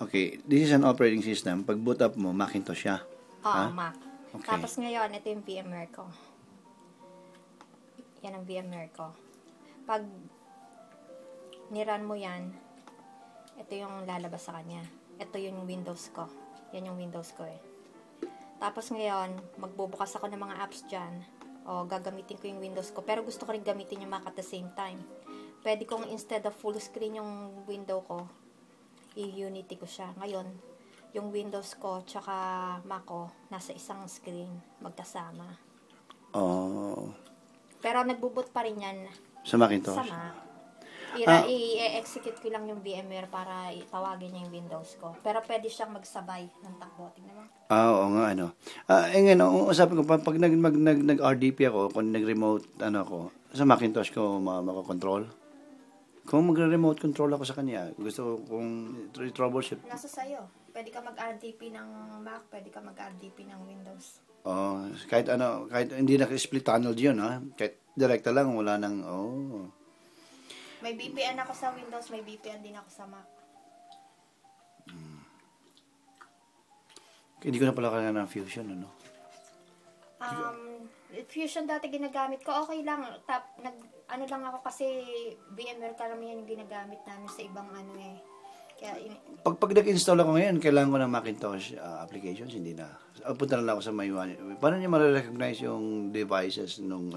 Okay, this is an operating system. Pag boot up mo, Macintosh siya. Oo, Mac. Okay. Tapos ngayon, ito yung VMware ko. Yan ang VMware ko. Pag nirun mo yan, ito yung lalabas sa kanya. Ito yung Windows ko. Yan yung Windows ko eh. Tapos ngayon, magbubukas ako ng mga apps dyan. O, gagamitin ko yung Windows ko. Pero gusto ko rin gamitin yung Mac at the same time. Pwede kong instead of full screen yung window ko, i-Unity ko siya. Ngayon, yung Windows ko tsaka Mac ko, nasa isang screen, magkasama. Oh. Pero nagbo-boot pa rin yan Sa Macintosh? sa Mac. I-execute ko lang yung VMware para itawagin niya yung Windows ko. Pero pwede siyang magsabay ng takbo. Tingnan mo. Oo nga, ano. Ngayon, usapin ko, pag nag-RDP ako, kung nag-remote, ako, sa Macintosh ko makakontrol. Kung mag-remote control ako sa kanya, gusto kong troubleshoot. Nasa sayo. Pwede ka mag-RDP ng Mac, pwede ka mag-RDP ng Windows. Kahit hindi naka-split tunnel yun, ha? Kahit direkta lang, wala nang, May VPN ako sa Windows, may VPN din ako sa Mac. Hindi ko na pala kaya ng Fusion, ano? Fusion dati ginagamit ko, okay lang. Ano lang ako kasi VMware karamihan yung ginagamit namin sa ibang Kaya, Pag nag-install ako ngayon, kailangan ko ng Macintosh applications, hindi na. Punta na lang ako sa Mayuan. Paano niya ma-recognize yung devices nung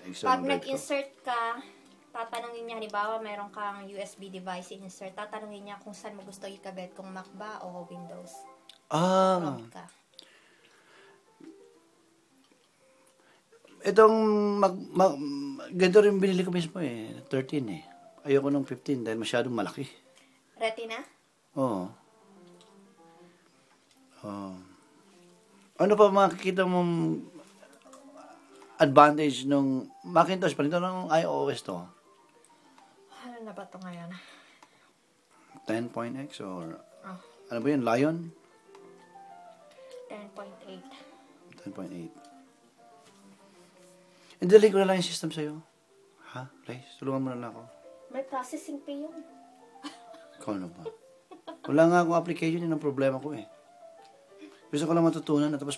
external pag nag-insert ka, tatanungin niya, halimbawa, meron kang USB device insert, tatanungin niya kung saan mo gusto ikabit, kung Mac ba o Windows. Prompt ka. Itong ganito rin binili ko mismo 13 eh. Ayoko ng 15 dahil masyadong malaki. Retina? Oo. Ano pa makikita mong advantage nung Macintosh pa rin ng iOS to? Ano na ba ito ngayon? 10.x or ano ba yun? Lion? 10.8. 10.8. Indali ko na lang yung system sa'yo. Ha? Please, tulungan mo na lang ako. May processing fee yun. Ikaw ano ba? Wala nga akong application, yun ang problema ko eh. Gusto ko lang matutunan at tapos